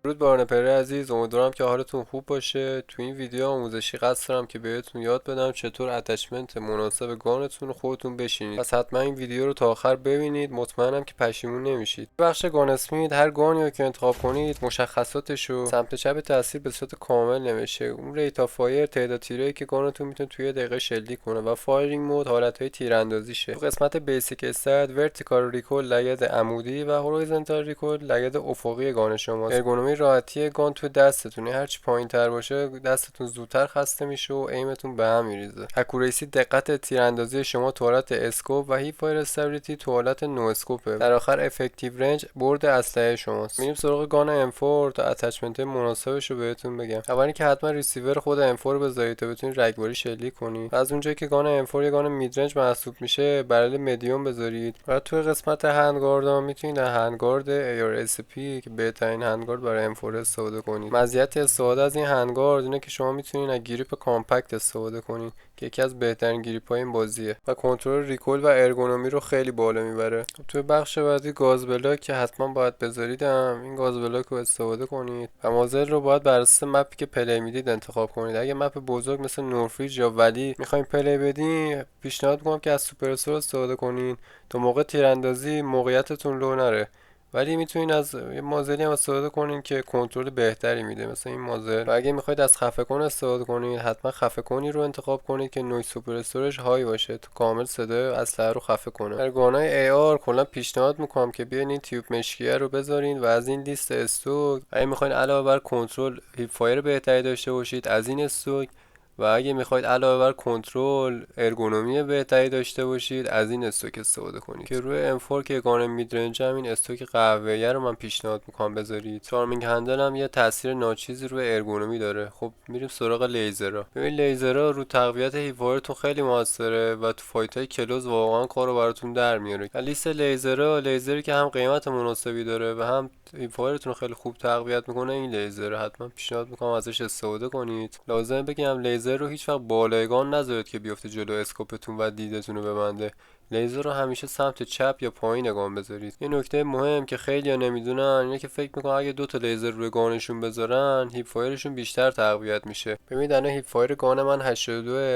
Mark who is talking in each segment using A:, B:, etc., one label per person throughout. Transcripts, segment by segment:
A: درود بارنپره عزیز، امیدوارم که حالتون خوب باشه. تو این ویدیو آموزشی قصد دارم که بهتون یاد بدم چطور اتچمنت مناسب گانتون رو خودتون بشینید. پس حتما این ویدیو رو تا آخر ببینید، مطمئنم که پشیمون نمیشید. بخش گان اسمید، هر گانی رو که انتخاب کنید مشخصاتش رو سمت چپ تصویر به صورت کامل نوشته. اون ریت آف فایر تعداد تیرایی که گانتون میتونه توی دقیقه شلیک کنه و فایرینگ مود حالتهای تیراندازیشه. تو قسمت بیسیک استات ورتیکال ریکول لگد عمودی و هوریزونتال ریکول لگد افقی گان شماست. ارگونومی راحتی گان تو دستتونه، هرچی پایین‌تر باشه دستتون زودتر خسته میشه و ایمتون به هم میریزه. اکوریسی دقت تیراندازی شما تو حالت اسکوپ و هیپ فایر استابیلیتی تو حالت نو اسکوپه. در آخر افکتیو رنج برد اسلحه شماست. میریم سراغ گان ام4 تا اتچمنت مناسبش رو بهتون بگم. اولی که حتما ریسیور خود ام4 رو بذارید تا بتونید رگباری شلیک کنید. از اونجایی که گان ام4 یه گان میدرنج محسوب میشه، برل مدیوم بذارید. و توی قسمت هندگاردها میتونید هندگارد AR-SP که بهترین هندگارد برای M4 استفاده کنید. مزیت استفاده از این هندگارد اینه که شما میتونید از گریپ کامپکت استفاده کنید که یکی از بهترین گریپ های این بازیه و کنترل ریکول و ارگونومی رو خیلی بالا میبره. توی بخش بعدی گاز بلاک که حتما باید بذاریدم، این گاز بلاک رو استفاده کنید و مازل رو باید بر اساس مپی که پلی میدید انتخاب کنید. اگه مپ بزرگ مثل نورفریج یا ولی میخواین پلی بدین، پیشنهاد میکنم که از سوپرسور استفاده کنین تا موقع تیراندازی موقعیتتون لو نره. ولی میتونین از یه مازلی هم استفاده کنین که کنترل بهتری میده، مثل این مازل. و اگه میخواید از خفه کن استفاده کنین، حتما خفه کنی رو انتخاب کنید که نویز سوپرسورش های باشه تا کامل صدای اسلحه رو خفه کنه. در گانای AR کلا پیشنهاد میکنم که بیاین این تیوب مشکیه رو بذارین و از این لیست استوک اگه میخواین علاوه بر کنترل هیپ فایر بهتری داشته باشید، از این استوک و اگه میخواید علاوه بر کنترل ارگونومی بهتری داشته باشید، از این استوک استفاده کنید که روی M4 که گان میدرنج هم این استوک قهوه‌ای رو من پیشنهاد میکنم بذارید. چارمینگ هندل هم یه تاثیر ناچیزی روی ارگونومی داره. خب میریم سراغ لیزرها. ببین لیزرها رو تقویت هیپ‌فایرتون خیلی موثره و تو فایتای کلوز واقعا کارو براتون در میاره. لیست لیزرها، لیزری که هم قیمت مناسبی داره و هم هیپ‌فایرتون رو خیلی خوب تقویت میکنه، این لیزر حتما پیشنهاد میکنم ازش استفاده کنید. لازمه بگم لیزر رو هیچ وقت بالایگان نذارید که بیفته جلو اسکوپتون و دیدتون رو ببنده. لیزر رو همیشه سمت چپ یا پایین گان بذارید. یه نکته مهم که خیلی‌ها نمیدونن اینه که فکر میکنن اگه دو تا لیزر روی گانشون بذارن هیپ فایرشون بیشتر تقویت میشه. ببینید الان هیپ فایر گان من 82،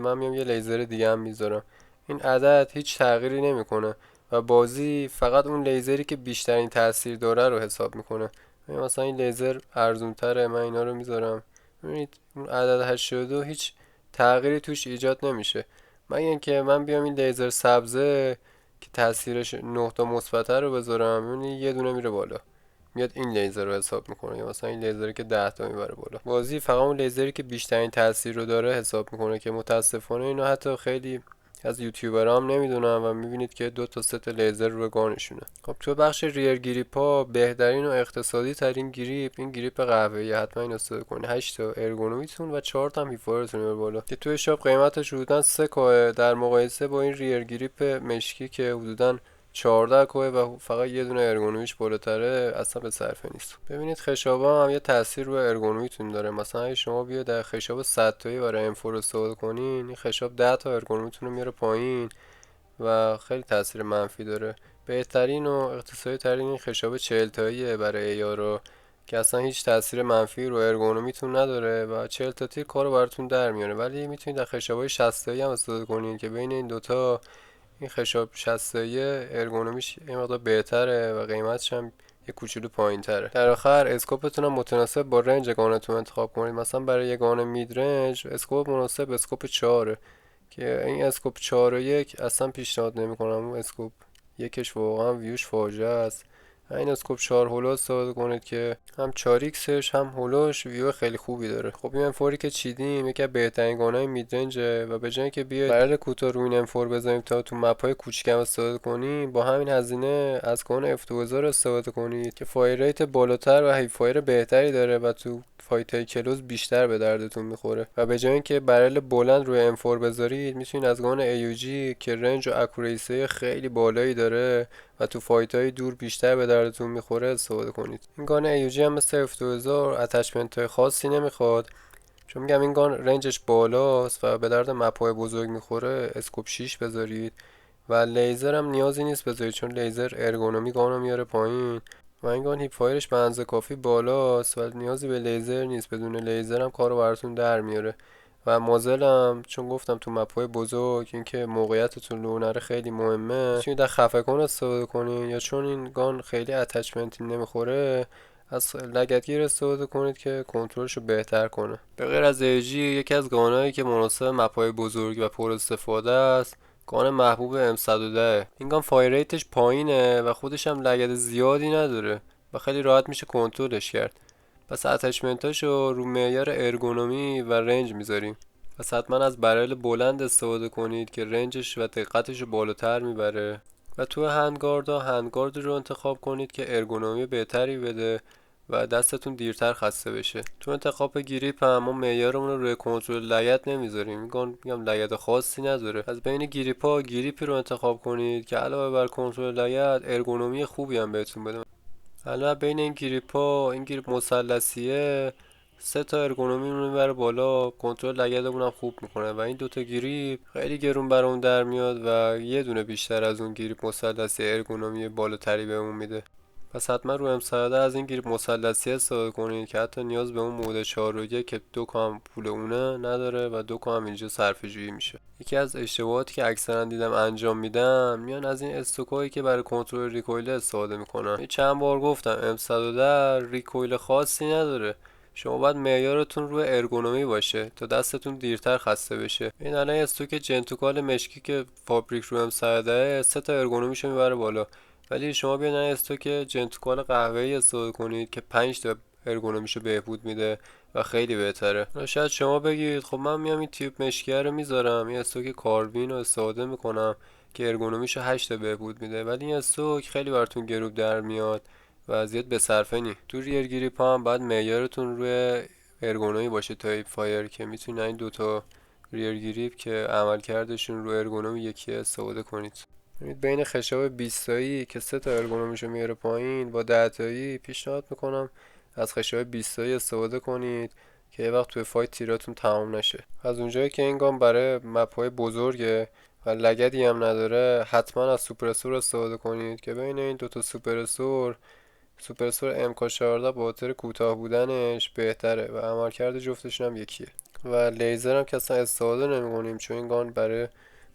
A: من میام یه لیزر دیگه هم میذارم، این عدد هیچ تغییری نمیکنه و بازی فقط اون لیزری که بیشترین تاثیر داره رو حساب میکنه. مثلا این لیزر ارزون تره، من اینا رو میذارم. ببینید اون عدد 82 هیچ تغییری توش ایجاد نمیشه، مگه اینکه من بیام این لیزر سبزه که تاثیرش 9 تا مثبت رو بذارم، ببینید یه دونه میره بالا، میاد این لیزر رو حساب میکنه، یا مثلا این لیزری که 10 تا میبره بالا. بازی فقط اون لیزری که بیشترین تاثیر رو داره حساب میکنه که متاسفانه اینو حتی خیلی از یوتیوبرها هم نمیدونن و میبینید که دو تا سه تا لیزر روی گانشونه. خب تو بخش ریر گریپ ها، بهترین و اقتصادی ترین گریپ این گریپ قهوه‌ای، حتما این استفاده کنید. 8 تا ارگونومیتون و 4 تا هم هیفایرتون میبره بالا که توی شاپ قیمتش حدوداً 3 کوه در مقایسه با این ریر گریپ مشکی که حدوداً 14 کوه و فقط یه دونه ارگونومیش بالاتره، اصلا به صرفه نیست. ببینید خشابا هم یه تاثیر روی ارگونومیتون داره. مثلا اگه شما بیاید در خشاب 100 تایی برای M4 استفاده کنین، این خشاب 10 تا ارگونومیتون رو میاره پایین و خیلی تاثیر منفی داره. بهترین و اقتصادی ترین این خشاب 40 تاییه برای AR که اصلا هیچ تاثیر منفی رو ارگونومیتون نداره و 40 تا تیر کارو براتون در میاره. ولی میتونید در خشابای 60 تایی هم استفاده کنین که بین این دوتا این خشاب 60 تایی ارگونومیش یه مقدار بهتره و قیمتش هم یه کوچولو پایین‌تره. در آخر اسکوپتون هم متناسب با رنج گانتون انتخاب کنید. مثلا برای یه گان مید رنج اسکوپ مناسب اسکوپ 4 که این اسکوپ 4 و 1 اصلا پیشنهاد نمی‌کنم. اون اسکوپ یکش واقعا ویوش فاجعه است. این اسکوپ 4 هولو استفاده کنید که هم 4 ایکسش هم هولوش ویو خیلی خوبی داره. خب این M4 که چیدیم یکی از بهترین گانای میدرنجه و به جای اینکه بیاید برل کوتاه روی این M4 بزنیم تا تو مپ‌های کوچیکم استفاده کنیم، با همین هزینه از گان F2000 استفاده کنید که فایر ریت بالاتر و هیپ فایر بهتری داره و تو فایتای کلوز بیشتر به دردتون میخوره. و به جای اینکه برل بلند روی M4 بذارید، میتونید از گان AUG که رنج و اکوریسی خیلی بالایی داره و تو فایت های دور بیشتر به دردتون میخوره استفاده کنید. این گان AUG هم مثل F2000 اتچمنت های خاصی نمیخواد، چون میگم این گان رنجش بالاست و به درد مپ های بزرگ میخوره. اسکوپ 6 بذارید و لیزر هم نیازی نیست بذارید، چون لیزر ارگونومی گانو میاره پایین و این گان هیپ فایرش به اندازه کافی بالاست و نیازی به لیزر نیست، بدون لیزر هم کارو براتون در میاره. و مازلم چون گفتم تو مپ‌های بزرگ اینکه موقعیتتون لو نره خیلی مهمه، میتونید از خفه کن استفاده کنین، یا چون این گان خیلی اتچمنتی نمیخوره از لگدگیر استفاده کنید که کنترلش رو بهتر کنه. به غیر از ایجی، یکی از گانهایی که مناسب مپ‌های بزرگ و پر استفاده است گان محبوب M110. این گان فایر ریتش پایینه و خودش هم لگد زیادی نداره و خیلی راحت میشه کنترلش کرد. پس اتچمنتاشو رو معیار ارگونومی و رنج میذاریم. پس حتما از برل بلند استفاده کنید که رنجش و دقتش رو بالاتر میبره. و تو هندگارد رو انتخاب کنید که ارگونومی بهتری بده و دستتون دیرتر خسته بشه. تو انتخاب گریپ هم ما معیارمون رو روی کنترل لگد نمیذاریم. میگم لگد خاصی نداره. از بین گریپا گریپی رو انتخاب کنید که علاوه بر کنترل لگد ارگونومی خوبی هم بهتون بده. الان بین این گریپا، این گریپ مثلثیه 3 تا ارگونومی رو میبره بالا، کنترل لگدمون هم خوب میکنه و این دوتا گریپ خیلی گرون برامون در میاد و یه دونه بیشتر از اون گریپ مثلثی ارگونومی بالاتری بهمون میده. پس حتما رو امساده از این گریپ مثلثی استفاده کنید که حتی نیاز به اون مود 4 که 2 کام پول اونه نداره و 2 کام اینجا صرفه جویی میشه. یکی از اشتباهاتی که اکثرا دیدم انجام میدن، میان از این استوکایی که برای کنترل ریکویل استفاده میکنن. چند بار گفتم M110 ریکویل خاصی نداره، شما باید معیارتون روی ارگونومی باشه تا دستتون دیرتر خسته بشه. این الان استوک جنتوکال مشکی که فابریک رو M110 3 تا ارگونومیشو میبره بالا، ولی شما بیاین استوک جنتوکال قهوه‌ای استفاده کنید که 5 تا ارگونومیشو بهبود میده و خیلی بهتره. شاید شما بگید خب من میام این تیپ مشکیه رو میذارم، این استوک کاربین رو استفاده میکنم که ارگونومیشو 8 تا بهبود میده، ولی این استوک خیلی براتون گروب در میاد و زیاد به صرفه نی. تو ریر گریپ هم باید معیارتون روی ارگونومی باشه تا هیپ فایر که میتونید این دوتا ریر گریپ که عملکردشون رو ارگونومی یکی استفاده کنید. بین خشاب 20 تایی که 3 تا ارگونومیشو میاره پایین با 10 تایی پیشنهاد میکنم از خشاب 20 تایی استفاده کنید که یه وقت توی فایت تیراتون تمام نشه. از اونجایی که این گام برای مپ‌های بزرگه و لگدی هم نداره، حتما از سوپرسور استفاده کنید که بین این دوتا سوپرسور MK14 با خاطر کوتاه بودنش بهتره و عملکرد جفتشون هم یکیه. و لیزر هم که اصلا استفاده نمی‌کنیم چون این گان برای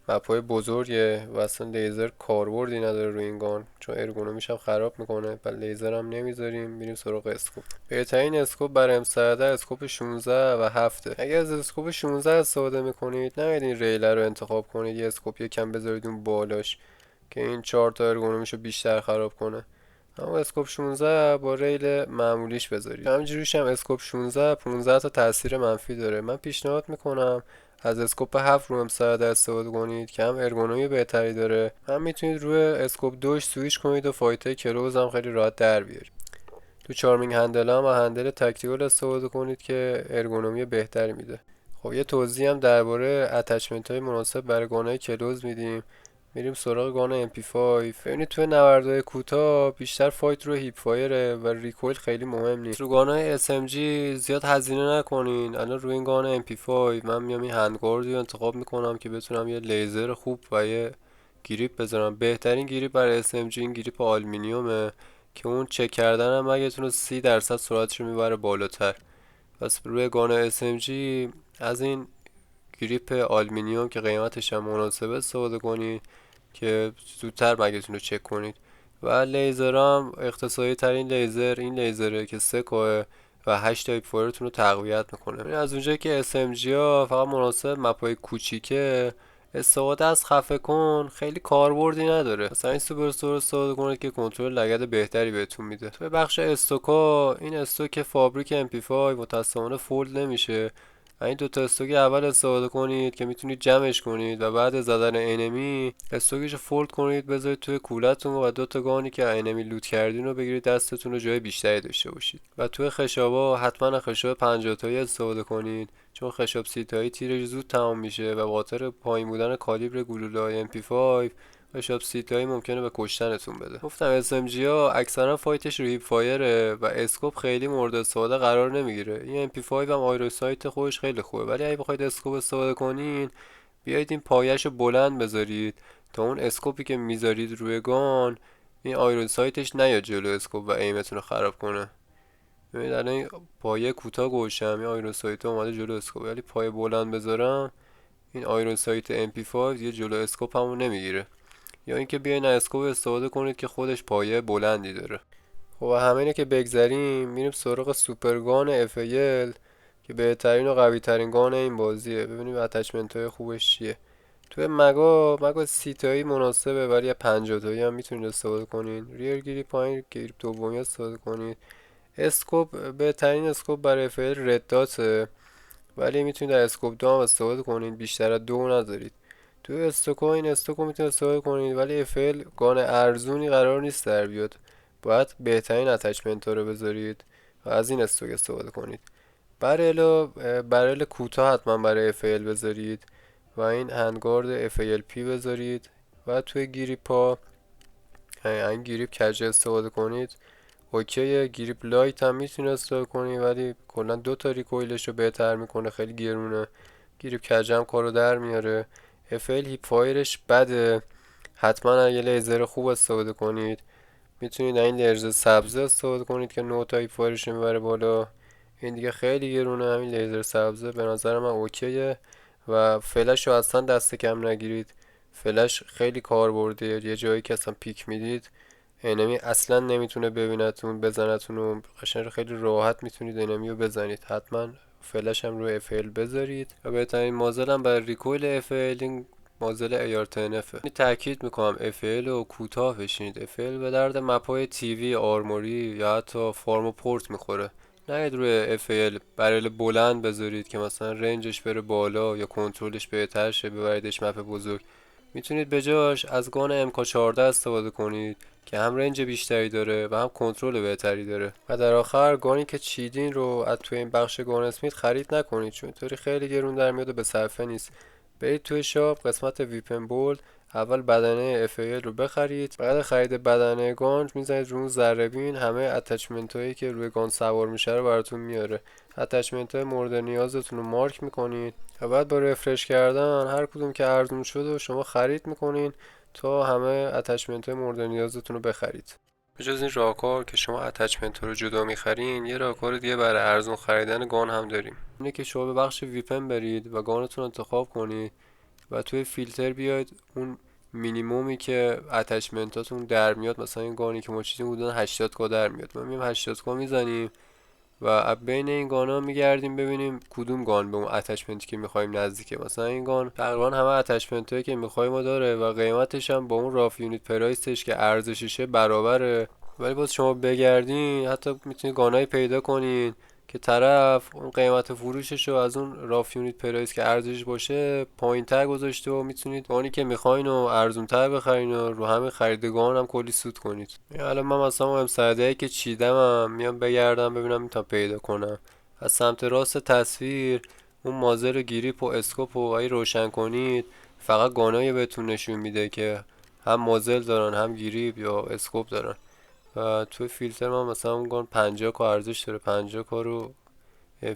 A: مپ‌های بزرگه و اصلا لیزر کاربردی نداره روی این گان، چون ارگونومیش هم خراب میکنه و لیزر هم نمیذاریم. میریم سراغ اسکوپ. بهترین اسکوپ برای M110 اسکوپ 16 و 7. اگر از اسکوپ 16 استفاده میکنید نهید این ریلر رو انتخاب کنید، یه اسکوپ یکم بذارید اون بالاش که این 4 تا ارگونومیشو بیشتر خراب کنه. اما اسکوپ 16 با ریل معمولیش بذارید. همینجوریش هم اسکوپ 16 15 تا تاثیر منفی داره. من پیشنهاد میکنم از اسکوپ 7 رو M110 استفاده کنید که هم ارگونومی بهتری داره، هم میتونید روی اسکوپ 2 سویچ کنید و فایتای کلوز هم خیلی راحت در بیارید. تو چارمینگ هندل هم هندل تاکتیکال استفاده کنید که ارگونومی بهتری میده. خب یه توضیح هم درباره اتچمنت های مناسب برای گانهای کلوز میدیم. میریم سراغ گان MP5. ببینید توی نبردهای کوتاه بیشتر فایت رو هیپ فایره و ریکویل خیلی مهم نیست. رو گانهای SMG زیاد هزینه نکنین. الان روی این گان MP5 من میام این هندگارد رو انتخاب میکنم که بتونم یه لیزر خوب و یه گریپ بذارم. بهترین گریپ برای SMG این گریپ آلومینیومه که اون چک کردن هم اگه تونه 30% سرعتش رو میبره بالاتر. پس روی گان SMG از این گریپ آلومینیوم که قیمتش هم مناسبه استفاده کنید که زودتر مگتون رو چک کنید. و لیزر هم اختصاصی ترین لیزر این لیزره که 3 کوه و 8 تایپ فایرتون رو تقویت میکنه. از اونجایی که SMG ها فقط مناسب مپای کوچیکه، استفاده از خفه کن خیلی کاربردی نداره. مثلا این سوپر استور استفاده کنید که کنترل لگد بهتری بهتون میده. تو بخش استوکا، این استوک فابریک MP5 متأسفانه فولد نمیشه. این دوتا استوک اول استفاده کنید که میتونید جمعش کنید و بعد زدن انمی استوکش رو فولد کنید بذارید توی کولتون و دوتا گانی که انمی لوت کردین رو بگیرید دستتون رو جای بیشتری داشته باشید. و توی خشابا حتما خشاب 50 تایی استفاده کنید چون خشاب 30 تایی تیرش زود تمام میشه و به خاطر پایین بودن کالیبر گلوله‌های MP5 خشاب 30 تایی ممکنه به کشتنتون بده. گفتم SMG ها اکثرا فایتش رو هیپ فایره و اسکوپ خیلی مورد استفاده قرار نمیگیره. این MP5 هم آیروسایت خودش خیلی خوبه، ولی اگه بخواید اسکوپ استفاده کنین بیایید این پایه‌شو بلند بذارید تا اون اسکوپی که میذارید روی گان این آیرون سایتش نیاد جلو اسکوپ و ایمتون رو خراب کنه. ببینید الان این پایه کوتاه گوشم، این آیرون سایت اومده جلو اسکوپ، ولی پایه بلند بذارم این آیرون سایت MP5 یه جلو اسکوپ همون نمیگیره. یا اینکه بیاین از اسکوپ استفاده کنید که خودش پایه بلندی داره. خب همه اینه که بگذریم، میریم سراغ سوپرگان FAL که بهترین و قوی ترین گان این بازیه. ببینیم اتچمنت های خوبش چیه. توی مگا 30 تایی مناسبه، ولی یه 50 تایی هم میتونید استفاده کنین. ریر گیری پایین، گریپ دومی استفاده کنید. اسکوپ بهترین اسکوپ برای FAL رد داته، ولی میتونید در اسکوپ دو هم استفاده کنید، بیشتر از دو نذارید. توی استوکو استوکو میتونید استفاده کنید، ولی FL گان ارزونی قرار نیست در بیاد. باید بهترین اتچمنت رو بذارید و از این استوک استفاده کنید. برل کوتاه حتما برای FL بذارید و این هندگارد FALP بذارید و توی گریپا این گریپ کج استفاده کنید. اوکیه. گریپ لایت هم میتونید استفاده کنید، ولی کلا دو تا ریکویلش رو بهتر میکنه، خیلی گرونه. گریپ کج هم کارو در میاره. FL هیپ فایرش بده، حتما یه لیزر خوب استفاده کنید. میتونید این لیزر سبزه استفاده کنید که نوع هیپ فایرش رو میبره بالا. این دیگه خیلی گرونه، همین لیزر سبزه به نظر من اوکیه. و فلش رو اصلا دست کم نگیرید، فلش خیلی کاربردیه. یه جایی که اصلا پیک میدید انمی اصلا نمیتونه ببینتون، بزنتون و قشنگ خیلی راحت میتونید انمی رو بزنید. حتما فلش هم روی FL بذارید. و بهترین مازل هم برای ریکویل FL این مازل AR10F. تاکید میکنم FL رو کوتاه بشینید. FL به درد مپای تیوی، آرموری یا حتی فارم و پورت میخوره. نهید روی FL برل بلند بذارید که مثلا رنجش بره بالا یا کنترلش بهتر شه، ببریدش مپ بزرگ. میتونید به جاش از گان MK14 استفاده کنید که هم رنج بیشتری داره و هم کنترل بهتری داره. و در آخر گانی که چیدین رو از توی این بخش گان اسمیت خرید نکنید، چون اینطوری خیلی گرون در میاد و به صرفه نیست. برید توی شاپ قسمت ویپن بولد، اول بدنه FAL رو بخرید. بعد خرید بدنه گان میزنید رو اون ذره بین، همه اتچمنت هایی که روی گان سوار میشه رو براتون میاره. اتچمنت های مورد نیازتون رو مارک میکنید و بعد با رفرش کردن هر کدوم که ارزون شده و شما خرید میکنین تا همه اتچمنت های مورد نیازتون رو بخرید. به جز این راهکار که شما اتچمنت ها رو جدا میخرین، یه راهکار دیگه برای ارزون خریدن گان هم داریم. اینه که شما به بخش ویپن برید و گانتون انتخاب کنید و توی فیلتر بیاید اون مینیمومی که اتچمنتاتون در میاد، مثلا این گانی که ما چیزیم حدود 80 در میاد، ما میایم 80 میزنیم و بین این گانا میگردیم ببینیم کدوم گان به اون اتچمنتی که میخوایم نزدیکه. مثلا این گان تقریبا همه اتچمنت هایی که میخوایم داره و قیمتش هم با اون راف یونیت پرایسش که ارزششه برابره. ولی باز شما بگردین حتی میتونید گانایی پیدا کنین که طرف اون قیمت فروشش رو از اون راف یونیت پرایس که ارزشش باشه پایین تر گذاشته و میتونید گانی که میخواین و ارزون تر بخرین و رو همین خریدگان هم کلی سود کنید. الان من مثلا M110 که چیدم میام بگردم ببینم میتونم پیدا کنم. از سمت راست تصویر اون مازر گریپ و اسکوپ و روشن کنید، فقط گانایی بهتون نشون میده که هم مازل دارن هم گریپ یا اسکوپ دارن. و توی فیلتر من مثلا اون گان 50 کا ارزش داره، 50 کا رو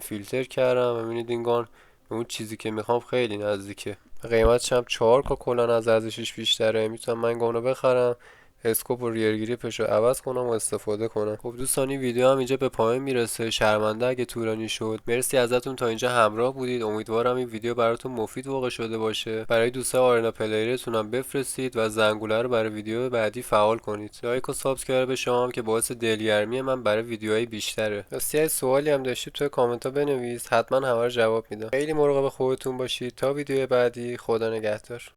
A: فیلتر کردم و میبینید این گان به اون چیزی که میخوام خیلی نزدیکه. قیمتش هم 4 کا کلا از ارزشش بیشتره. میتونم من این گانو بخرم، اسکوپ و ریر گریپش رو عوض کنم و استفاده کنم. خب دوستان این ویدیو هم اینجا به پایان میرسه. شرمنده اگه طولانی شد. مرسی ازتون تا اینجا همراه بودید. امیدوارم این ویدیو براتون مفید واقع شده باشه. برای دوستان آرنا پلیرتون هم بفرستید و زنگوله رو برای ویدیو بعدی فعال کنید. لایک و سابسکرایب شما هم که باعث دلگرمی من برای ویدیوهای بیشتره. راستی سوالی هم داشتید توی کامنت ها بنویس، حتما همه رو جواب میدم. خیلی مراقب خودتون باشید. تا ویدیو بعدی، خدا نگهدار.